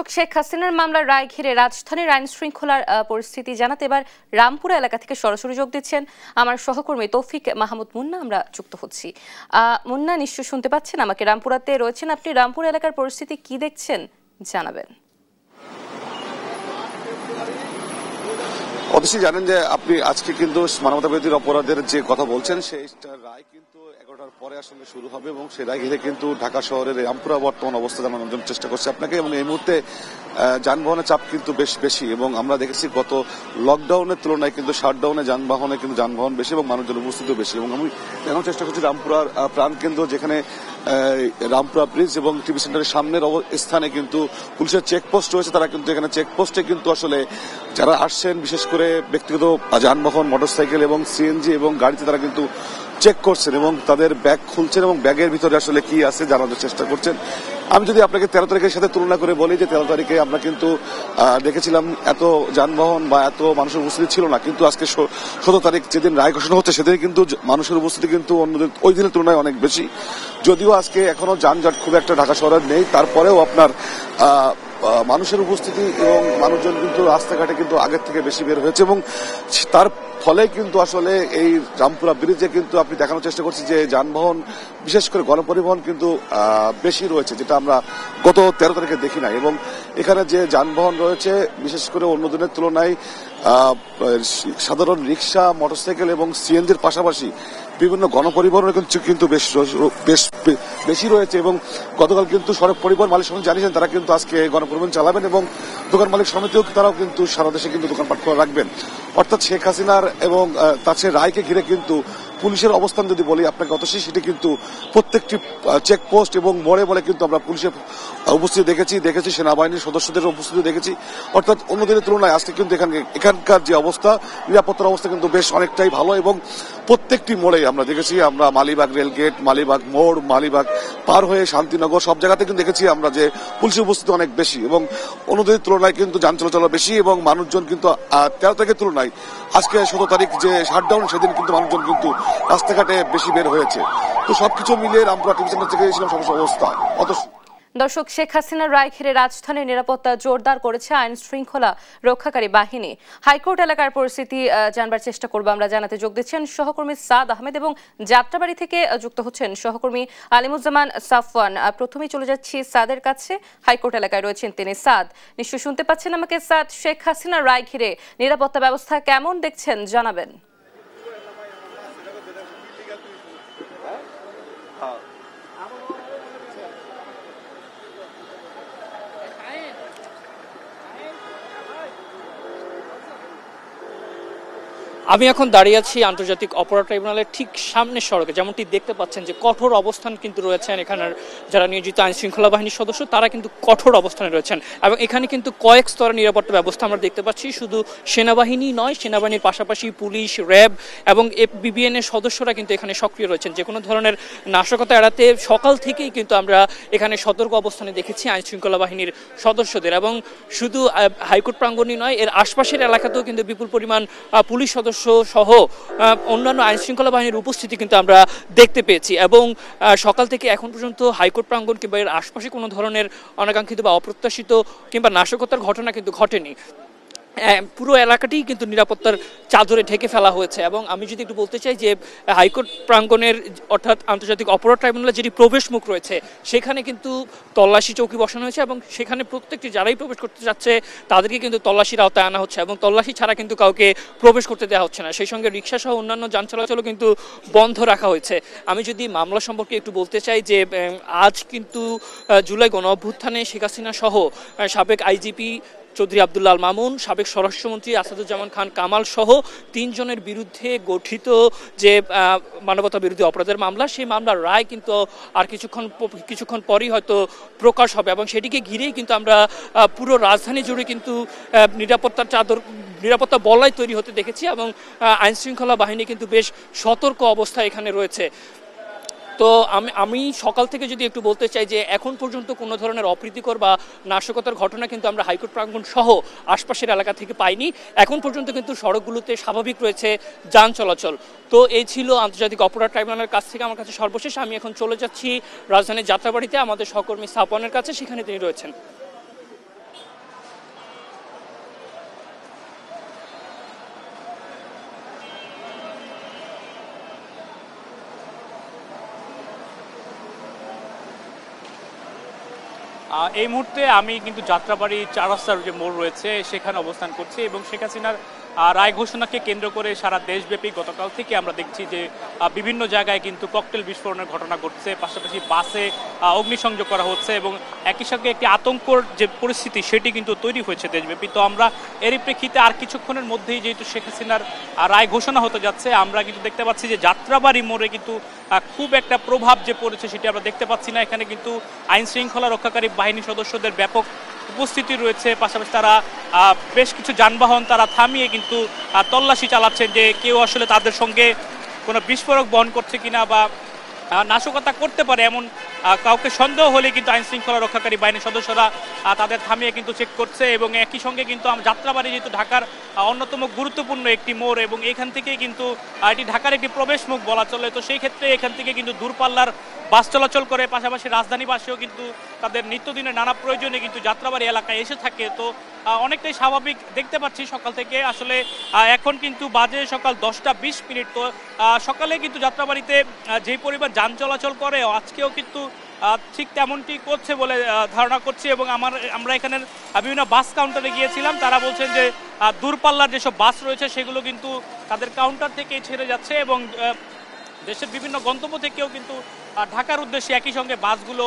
দর্শক, শেখ হাসিনার মামলার রায় ঘিরে রাজধানীর আইন শৃঙ্খলার পরিস্থিতি জানাতে এবার রামপুরা এলাকা থেকে সরাসরি যোগ দিচ্ছেন আমার সহকর্মী তৌফিক মাহমুদ মুন্না। আমরা যুক্ত হচ্ছি। মুন্না, নিশ্চয় শুনতে পাচ্ছেন আমাকে? রামপুরাতে রয়েছেন আপনি। রামপুরা এলাকার পরিস্থিতি কি দেখছেন জানাবেন। অবশ্যই জানেন যে আপনি আজকে কিন্তু মানবতাবিরোধী অপরাধের যে কথা বলছেন সেই রায় কিন্তু 11টার পরে আসলে শুরু হবে এবং সেই রায় ঘিরে কিন্তু ঢাকা শহরের রামপুরা বর্তমান অবস্থা জানানোর জন্য চেষ্টা করছি আপনাকে। এবং এই মুহূর্তে যানবাহনের চাপ কিন্তু বেশ বেশি এবং আমরা দেখেছি গত লকডাউনের তুলনায় কিন্তু শাটডাউনে যানবাহন বেশি এবং মানুষজন উপস্থিতিও বেশি। এবং আমি এখন চেষ্টা করছি রামপুরার প্রাণকেন্দ্র যেখানে রামপুরা ব্রিজ এবং টিভি সেন্টারের সামনের স্থানে কিন্তু পুলিশের চেকপোস্ট রয়েছে। তারা কিন্তু এখানে চেকপোস্টে কিন্তু আসলে যারা আসছেন বিশেষ করে ব্যক্তিগত যানবাহন, মোটরসাইকেল এবং সিএনজি এবং গাড়িতে তারা কিন্তু চেক করছেন এবং তাদের ব্যাগ খুলছেন এবং ব্যাগের ভিতরে আসলে কি আছে জানানোর চেষ্টা করছেন। আমি যদি আপনাকে 13 তারিখের সাথে তুলনা করে বলি যে 13 তারিখে আমরা কিন্তু দেখেছিলাম এত যানবাহন বা এত মানুষের উপস্থিতি ছিল না, কিন্তু আজকে 17 তারিখ যেদিন রায় ঘোষণা হচ্ছে সেদিন কিন্তু মানুষের উপস্থিতি কিন্তু অন্যদের ওই দিনের তুলনায় অনেক বেশি। যদিও আজকে এখনো যানজট খুব একটা ঢাকা শহরে নেই, তারপরেও আপনার মানুষের উপস্থিতি এবং মানুষজন কিন্তু রাস্তাঘাটে কিন্তু আগের থেকে বেশি বের হয়েছে এবং তার ফলে কিন্তু আসলে এই রামপুরা ব্রিজে কিন্তু আপনি দেখানোর চেষ্টা করছি যে যানবাহন বিশেষ করে গণপরিবহন কিন্তু বেশি রয়েছে, যেটা আমরা গত 13 তারিখে দেখি না। এবং এখানে যে যানবাহন রয়েছে বিশেষ করে অন্য দিনের তুলনায় সাধারণ রিক্সা, মোটরসাইকেল এবং সিএনজির পাশাপাশি বিভিন্ন গণপরিবহনের কিন্তু বেশি রয়েছে। এবং গতকাল কিন্তু সড়ক পরিবহন মালিক সমিতি জানিয়েছেন তারা কিন্তু আজকে গণপরিবহন চালাবেন এবং দোকান মালিক সমিতিও তারাও কিন্তু সারা দেশে কিন্তু দোকানপাট করে রাখবেন। অর্থাৎ শেখ হাসিনার এবং তার সে রায়কে ঘিরে কিন্তু পুলিশের অবস্থান যদি বলি আপনাকে অতসী, সেটি কিন্তু প্রত্যেকটি চেকপোস্ট এবং মোড়ে মোড়ে কিন্তু আমরা পুলিশের উপস্থিতি দেখেছি সেনাবাহিনীর সদস্যদের উপস্থিতি দেখেছি। অর্থাৎ অন্যদিনের তুলনায় আজকে কিন্তু এখানকার যে অবস্থা, নিরাপত্তার অবস্থা কিন্তু বেশ অনেকটাই ভালো এবং প্রত্যেকটি মোড়ে আমরা দেখেছি, আমরা মালিবাগ রেলগেট, মালিবাগ মোড়, মালিবাগ পার হয়ে শান্তিনগর সব জায়গাতে কিন্তু দেখেছি আমরা যে পুলিশের উপস্থিতি অনেক বেশি এবং অন্যদিনের তুলনায় কিন্তু যান চলাচল বেশি এবং মানুষজন কিন্তু 13 তারিখের তুলনায় আজকে 17 তারিখ যে শাটডাউন সেদিন কিন্তু মানুষজন কিন্তু রাস্তাঘাটে বেশি বের হয়েছে। তো সবকিছু মিলিয়ে রামপুরা টিভি সেন্টার থেকে এসেছিলাম সমস্যা অবস্থা। দর্শক, শেখ হাসিনার রায় ঘিরে রাজধানীর নিরাপত্তা জোরদার করেছে আইন শৃঙ্খলা রক্ষাকারী বাহিনী। হাইকোর্ট এলাকার পরিস্থিতি জানবার চেষ্টা করবো আমরা। জানাতে যোগ দিচ্ছেন সহকর্মী সাদ আহমেদ এবং যাত্রাবাড়ি থেকে যুক্ত হচ্ছেন সহকর্মী আলিমুজ্জামান সাফওয়ান। প্রথমেই চলে যাচ্ছি সাদের কাছে। হাইকোর্ট এলাকায় রয়েছেন তিনি। সাদ, নিশ্চয় শুনতে পাচ্ছেন আমাকে? সাদ, শেখ হাসিনার রায় ঘিরে নিরাপত্তা ব্যবস্থা কেমন দেখছেন জানাবেন। আমি এখন দাঁড়িয়ে আছি আন্তর্জাতিক অপরাধ ট্রাইব্যুনালের ঠিক সামনের সড়কে। যেমনটি দেখতে পাচ্ছেন যে কঠোর অবস্থান কিন্তু রয়েছেন এখানের যারা নিয়োজিত আইন শৃঙ্খলা বাহিনীর সদস্য, তারা কিন্তু কঠোর অবস্থানে রয়েছেন এবং এখানে কিন্তু কয়েক স্তরের নিরাপত্তা ব্যবস্থা আমরা দেখতে পাচ্ছি। শুধু সেনাবাহিনী নয়, সেনাবাহিনীর পাশাপাশি পুলিশ, র্যাব এবং বিবিএন এর সদস্যরা কিন্তু এখানে সক্রিয় রয়েছেন। যে কোনো ধরনের নাশকতা এড়াতে সকাল থেকেই কিন্তু আমরা এখানে সতর্ক অবস্থানে দেখেছি আইন শৃঙ্খলা বাহিনীর সদস্যদের। এবং শুধু হাইকোর্ট প্রাঙ্গণই নয়, এর আশপাশের এলাকাতেও কিন্তু বিপুল পরিমাণ পুলিশ সদস্য সহ অন্যান্য আইন শৃঙ্খলা বাহিনীর উপস্থিতি কিন্তু আমরা দেখতে পেয়েছি। এবং সকাল থেকে এখন পর্যন্ত হাইকোর্ট প্রাঙ্গণ কিংবা এর আশপাশে কোনো ধরনের অনাকাঙ্ক্ষিত বা অপ্রত্যাশিত কিংবা নাশকতার ঘটনা কিন্তু ঘটেনি। পুরো এলাকাটি কিন্তু নিরাপত্তার চাদরে ঢেকে ফেলা হয়েছে। এবং আমি যদি একটু বলতে চাই যে হাইকোর্ট প্রাঙ্গণের অর্থাৎ আন্তর্জাতিক অপরাধ ট্রাইব্যুনালের যেটি প্রবেশ মুখ রয়েছে সেখানে কিন্তু তল্লাশি চৌকি বসানো হয়েছে এবং সেখানে প্রত্যেকটি যারাই প্রবেশ করতে যাচ্ছে তাদেরকে কিন্তু তল্লাশির আওতায় আনা হচ্ছে এবং তল্লাশি ছাড়া কিন্তু কাউকে প্রবেশ করতে দেওয়া হচ্ছে না। সেই সঙ্গে রিক্সা সহ অন্যান্য যান চলাচলও কিন্তু বন্ধ রাখা হয়েছে। আমি যদি মামলা সম্পর্কে একটু বলতে চাই যে আজ কিন্তু জুলাই গণ অভ্যুত্থানে শেখ হাসিনা সহ সাবেক আইজিপি চৌধুরী আব্দুল্লাহ আল মামুন, সাবেক স্বরাষ্ট্রমন্ত্রী আসাদুজ্জামান খান কামাল সহ 3 জনের বিরুদ্ধে গঠিত যে মানবতা বিরোধী অপরাধের মামলা, সেই মামলার রায় কিন্তু আর কিছুক্ষণ পরই হয়তো প্রকাশ হবে এবং সেটিকে ঘিরেই কিন্তু আমরা পুরো রাজধানী জুড়ে কিন্তু নিরাপত্তা বলয় তৈরি হতে দেখেছি এবং আইন শৃঙ্খলা বাহিনী কিন্তু বেশ সতর্ক অবস্থায় এখানে রয়েছে। তো আমি সকাল থেকে যদি একটু বলতে চাই যে এখন পর্যন্ত কোনো ধরনের অপ্রীতিকর বা নাশকতার ঘটনা কিন্তু আমরা হাইকোর্ট প্রাঙ্গণ সহ আশপাশের এলাকা থেকে পাইনি। এখন পর্যন্ত কিন্তু সড়কগুলোতে স্বাভাবিক রয়েছে যান চলাচল। তো এই ছিল আন্তর্জাতিক অপরাধ ট্রাইব্যুনালের কাছ থেকে আমার কাছে সর্বশেষ। আমি এখন চলে যাচ্ছি রাজধানীর যাত্রাবাড়িতে আমাদের সহকর্মী সাফওয়ানের কাছে, সেখানে তিনি রয়েছেন। এই মুহূর্তে আমি কিন্তু যাত্রাবাড়ি 4 রাস্তার যে মোড় রয়েছে সেখানে অবস্থান করছি এবং শেখ হাসিনার রায় ঘোষণাকে কেন্দ্র করে সারা দেশব্যাপী গতকাল থেকে আমরা দেখছি যে বিভিন্ন জায়গায় কিন্তু ককটেল বিস্ফোরণের ঘটনা ঘটছে, পাশাপাশি বাসে অগ্নিসংযোগ করা হচ্ছে এবং একই সঙ্গে একটি আতঙ্কর যে পরিস্থিতি সেটি কিন্তু তৈরি হয়েছে দেশব্যাপী। তো আমরা এরই প্রেক্ষিতে আর কিছুক্ষণের মধ্যেই যেহেতু শেখ হাসিনার রায় ঘোষণা হতে যাচ্ছে, আমরা কিন্তু দেখতে পাচ্ছি যে যাত্রাবাড়ি মোড়ে কিন্তু খুব একটা প্রভাব যে পড়েছে সেটি আমরা দেখতে পাচ্ছি না। এখানে কিন্তু আইন শৃঙ্খলা রক্ষাকারী বাহিনীর সদস্যদের ব্যাপক উপস্থিতি রয়েছে, পাশাপাশি তারা বেশ কিছু যানবাহন তারা থামিয়ে কিন্তু তল্লাশি চালাচ্ছেন যে কেউ আসলে তাদের সঙ্গে কোনো বিস্ফোরক বহন করছে কিনা বা নাশকতা করতে পারে এমন কাউকে সন্দেহ হলে কিন্তু আইন শৃঙ্খলা রক্ষাকারী বাহিনীর সদস্যরা তাদের থামিয়ে কিন্তু চেক করছে। এবং একই সঙ্গে কিন্তু যাত্রাবাড়ি যেহেতু ঢাকার অন্যতম গুরুত্বপূর্ণ একটি মোড় এবং এখান থেকেই কিন্তু এটি ঢাকার একটি প্রবেশ মুখ বলা চলে, তো সেই ক্ষেত্রে এখান থেকে কিন্তু দূরপাল্লার বাস চলাচল করে, পাশাপাশি রাজধানীবাসীও কিন্তু তাদের নিত্যদিনের নানা প্রয়োজনে কিন্তু যাত্রাবাড়ি এলাকায় এসে থাকে। তো অনেকটাই স্বাভাবিক দেখতে পাচ্ছি সকাল থেকে। আসলে এখন কিন্তু বাজে সকাল 10:20। তো সকালে কিন্তু যাত্রাবাড়িতে যেই পরিমাণ যান চলাচল করে আজকেও কিন্তু ঠিক তেমনটি করছে বলে ধারণা করছি। এবং আমরা এখানে বিভিন্ন বাস কাউন্টারে গিয়েছিলাম, তারা বলছেন যে দূরপাল্লার যেসব বাস রয়েছে সেগুলো কিন্তু তাদের কাউন্টার থেকেই ছেড়ে যাচ্ছে এবং দেশের বিভিন্ন গন্তব্য থেকেও কিন্তু ঢাকার উদ্দেশ্যে একই সঙ্গে বাসগুলো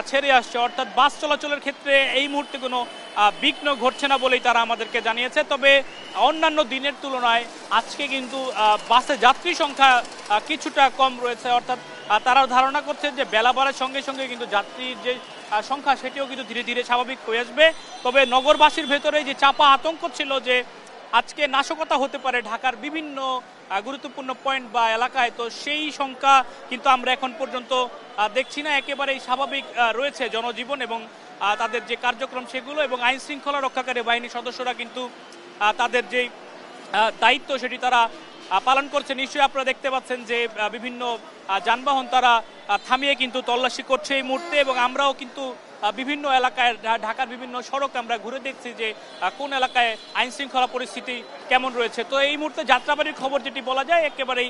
ছেড়ে আসছে। অর্থাৎ বাস চলাচলের ক্ষেত্রে এই মুহূর্তে কোনো বিঘ্ন ঘটছে না বলেই তারা আমাদেরকে জানিয়েছে। তবে অন্যান্য দিনের তুলনায় আজকে কিন্তু বাসে যাত্রী সংখ্যা কিছুটা কম রয়েছে। অর্থাৎ তারা ধারণা করছেন যে বেলা বাড়ার সঙ্গে সঙ্গে কিন্তু যাত্রীর যে সংখ্যা সেটিও কিন্তু ধীরে ধীরে স্বাভাবিক হয়ে আসবে। তবে নগরবাসীর ভেতরে যে চাপা আতঙ্ক ছিল যে আজকে নাশকতা হতে পারে ঢাকার বিভিন্ন গুরুত্বপূর্ণ পয়েন্ট বা এলাকায়, তো সেই সংখ্যা কিন্তু আমরা এখন পর্যন্ত দেখছি না। একেবারেই স্বাভাবিক রয়েছে জনজীবন এবং তাদের যে কার্যক্রম সেগুলো, এবং আইন শৃঙ্খলা রক্ষাকারী বাহিনীর সদস্যরা কিন্তু তাদের যে দায়িত্ব সেটি তারা পালন করছে। নিশ্চয়ই আপনারা দেখতে পাচ্ছেন যে বিভিন্ন যানবাহন তারা থামিয়ে কিন্তু তল্লাশি করছে এই মুহূর্তে, এবং আমরাও কিন্তু বিভিন্ন এলাকায় ঢাকার বিভিন্ন সড়ক আমরা ঘুরে দেখছি যে কোন এলাকায় আইন শৃঙ্খলা পরিস্থিতি কেমন রয়েছে। তো এই মুহূর্তে যাত্রাবাড়ির খবর যেটি বলা যায় একেবারেই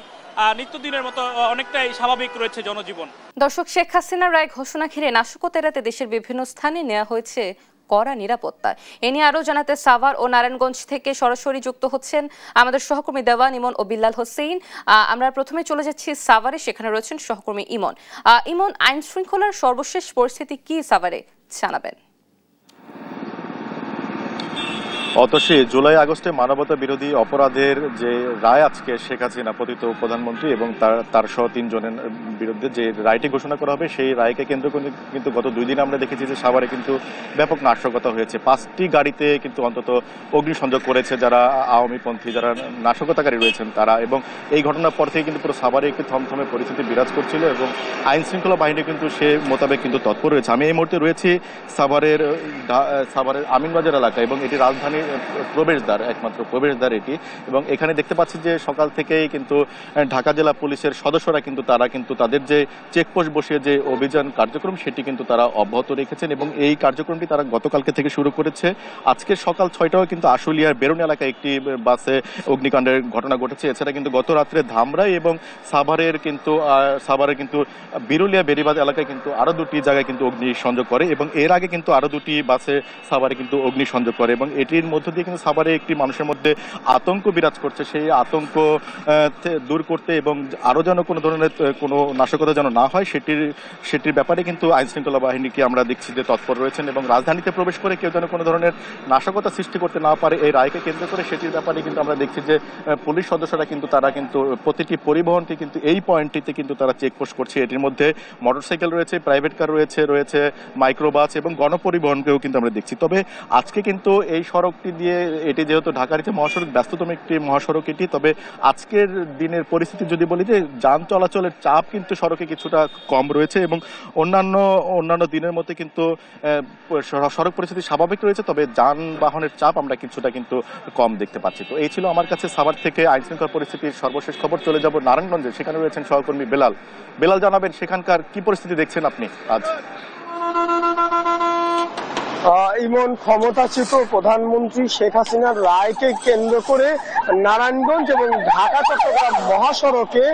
নিত্যদিনের মতো অনেকটাই স্বাভাবিক রয়েছে জনজীবন। দর্শক, শেখ হাসিনার রায় ঘোষণা ঘিরে নাশকতা এড়াতে দেশের বিভিন্ন স্থানে নেওয়া হয়েছে কড়া নিরাপত্তা। এ নিয়ে আরো জানাতে সাভার ও নারায়ণগঞ্জ থেকে সরাসরি যুক্ত হচ্ছেন আমাদের সহকর্মী দেওয়ান, ইমন ও বিল্লাল হোসেন। আমরা প্রথমে চলে যাচ্ছি সাভারে, সেখানে রয়েছেন সহকর্মী ইমন। ইমন, আইন শৃঙ্খলার সর্বশেষ পরিস্থিতি কি সাভারে জানাবেন? অতসী, জুলাই আগস্টে মানবতা বিরোধী অপরাধের যে রায় আজকে শেখ হাসিনা পতিত প্রধানমন্ত্রী এবং তার সহ 3 জনের বিরুদ্ধে যে রায়টি ঘোষণা করা হবে, সেই রায়কে কেন্দ্র করে কিন্তু গত 2 দিন আমরা দেখেছি যে সাভারে কিন্তু ব্যাপক নাশকতা হয়েছে। 5টি গাড়িতে কিন্তু অন্তত অগ্নিসংযোগ করেছে যারা আওয়ামীপন্থী, যারা নাশকতাকারী রয়েছেন তারা। এবং এই ঘটনার পর থেকে কিন্তু পুরো সাভারে একটি থমথমে পরিস্থিতি বিরাজ করছিল এবং আইন শৃঙ্খলা বাহিনী কিন্তু সে মোতাবেক কিন্তু তৎপর রয়েছে। আমি এই মুহূর্তে রয়েছি সাভারের আমিনবাজার এলাকা এবং এটি রাজধানীর প্রবেশদ্বার, একমাত্র প্রবেশদ্বার এটি। এবং এখানে দেখতে পাচ্ছি যে সকাল থেকেই কিন্তু ঢাকা জেলা পুলিশের সদস্যরা কিন্তু তারা কিন্তু তাদের যে চেকপোস্ট বসিয়ে যে অভিযান কার্যক্রম সেটি কিন্তু তারা অব্যাহত রেখেছেন এবং এই কার্যক্রমটি তারা গতকালকে থেকে শুরু করেছে। আজকে সকাল 6টাও কিন্তু আশুলিয়ার বেরুন এলাকায় একটি বাসে অগ্নিকাণ্ডের ঘটনা ঘটেছে। এছাড়া কিন্তু গত রাত্রে ধামরাই এবং সাভারের কিন্তু বিরুলিয়া বেরিবাদ এলাকায় কিন্তু আরো 2টি জায়গায় কিন্তু অগ্নিসংযোগ করে এবং এর আগে কিন্তু আরো 2টি বাসে সাভারে কিন্তু অগ্নিসংযোগ করে এবং এটির মধ্য দিয়ে কিন্তু সাভারে একটি মানুষের মধ্যে আতঙ্ক বিরাজ করছে। সেই আতঙ্ক দূর করতে এবং আরো যেন কোনো ধরনের কোনো নাশকতা যেন না হয় সেটির ব্যাপারে কিন্তু আইন শৃঙ্খলা বাহিনীকে আমরা দেখছি যে তৎপর রয়েছেন এবং রাজধানীতে প্রবেশ করে কেউ যেন কোনো ধরনের নাশকতা সৃষ্টি করতে না পারে এই রায়কে কেন্দ্র করে সেটির ব্যাপারে কিন্তু আমরা দেখছি যে পুলিশ সদস্যরা কিন্তু তারা কিন্তু প্রতিটি পরিবহনকে কিন্তু এই পয়েন্টটিতে কিন্তু তারা চেকপোস্ট করছে। এটির মধ্যে মোটরসাইকেল রয়েছে, প্রাইভেট কার রয়েছে মাইক্রোবাস এবং গণপরিবহনকেও কিন্তু আমরা দেখছি। তবে আজকে কিন্তু এই সড়কটি দিয়ে, এটি যেহেতু ঢাকার যে মহাসড়ক, ব্যস্ততম একটি মহাসড়ক এটি, তবে আজকের দিনের পরিস্থিতি যদি বলি যে যান চলাচলের চাপ কিন্তু সড়কে কিছুটা কম রয়েছে এবং অন্যান্য দিনের মধ্যে কিন্তু সড়ক পরিস্থিতি স্বাভাবিক রয়েছে, তবে যানবাহনের চাপ আমরা কিছুটা কিন্তু কম দেখতে পাচ্ছি। তো এই ছিল আমার কাছে সাভার থেকে আইন শৃঙ্খলা পরিস্থিতির সর্বশেষ খবর। চলে যাব নারায়ণগঞ্জে, সেখানে রয়েছেন সহকর্মী বেলাল। জানাবেন সেখানকার কি পরিস্থিতি দেখছেন আপনি আজ? ইমন, ক্ষমতাচ্যুত প্রধানমন্ত্রী শেখ হাসিনার রায়কে কেন্দ্র করে নারায়ণগঞ্জ এবং ঢাকা চট্টগ্রাম মহাসড়কে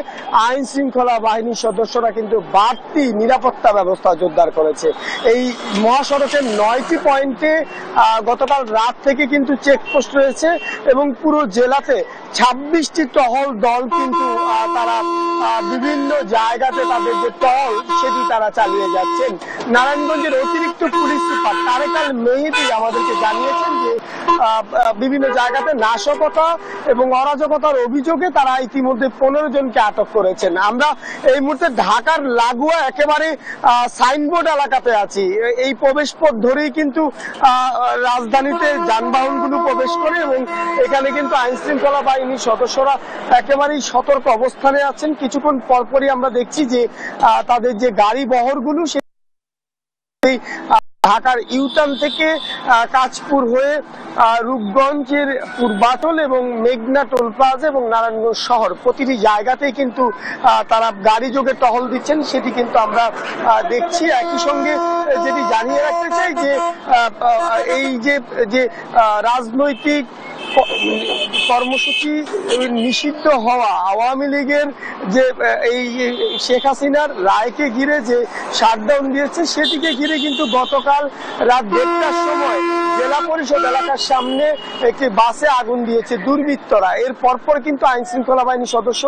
আইন শৃঙ্খলা বাহিনীর সদস্যরা কিন্তু বাড়তি নিরাপত্তা ব্যবস্থা জোরদার করেছে। এই মহাসড়কের 9টি পয়েন্টে গতকাল রাত থেকে কিন্তু চেকপোস্ট রয়েছে এবং পুরো জেলাতে 26টি টহল দল কিন্তু তারা বিভিন্ন জায়গাতে তাদের যে টহল সেটি তারা চালিয়ে যাচ্ছেন। নারায়ণগঞ্জের অতিরিক্ত পুলিশ সুপার তারেক আল মেহেদী আমাদেরকে জানিয়েছেন যে বিভিন্ন জায়গাতে নাশকতা এবং অরাজকতার অভিযোগে তারা ইতিমধ্যে 15 জনকে আটক করেছেন। আমরা এই মুহূর্তে ঢাকার লাগোয়া একেবারে সাইনবোর্ড এলাকাতে আছি। এই প্রবেশ পথ ধরেই কিন্তু রাজধানীতে যানবাহনগুলো প্রবেশ করে এবং এখানে কিন্তু আইন শৃঙ্খলা বাহিনীর সদস্যরা একেবারেই সতর্ক অবস্থানে আছেন। কিছুক্ষণ পরপরই আমরা দেখছি যে তাদের যে গাড়ি বহরগুলো সেই ঢাকার ইউটার্ন থেকে কাঁচপুর হয়ে রূপগঞ্জের পূর্বাটল এবং মেঘনা টোল প্লাজা এবং নারায়ণগঞ্জ শহর প্রতিটি জায়গাতেই কিন্তু তারা গাড়ি যোগে টহল দিচ্ছেন, সেটি কিন্তু আমরা দেখছি। একই সঙ্গে যেটি জানিয়ে রাখতে চাই যে এই যে রাজনৈতিক কর্মসূচি নিষিদ্ধ হওয়া আওয়ামী লীগের যে এই শেখ হাসিনার রায়কে ঘিরে যে শাটডাউন দিয়েছে সেটিকে ঘিরে কিন্তু গতকাল রাত 1:30টার সময় জেলা পরিষদ এলাকার সামনে একটি বাসে আগুন দিয়েছে দুর্বৃত্তরা। এর পরপর কিন্তু আইন শৃঙ্খলা বাহিনীর সদস্য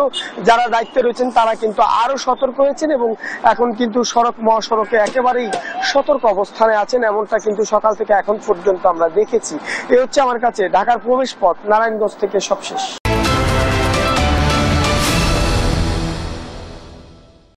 যারা দায়িত্বে রয়েছেন তারা কিন্তু আরো সতর্ক হয়েছেন এবং এখন কিন্তু মহাসড়কে একেবারেই সতর্ক অবস্থানে আছেন, এমনটা কিন্তু সকাল থেকে এখন পর্যন্ত আমরা দেখেছি। এ হচ্ছে আমার কাছে ঢাকার প্রবেশ পথ নারায়ণগঞ্জ থেকে সবশেষ।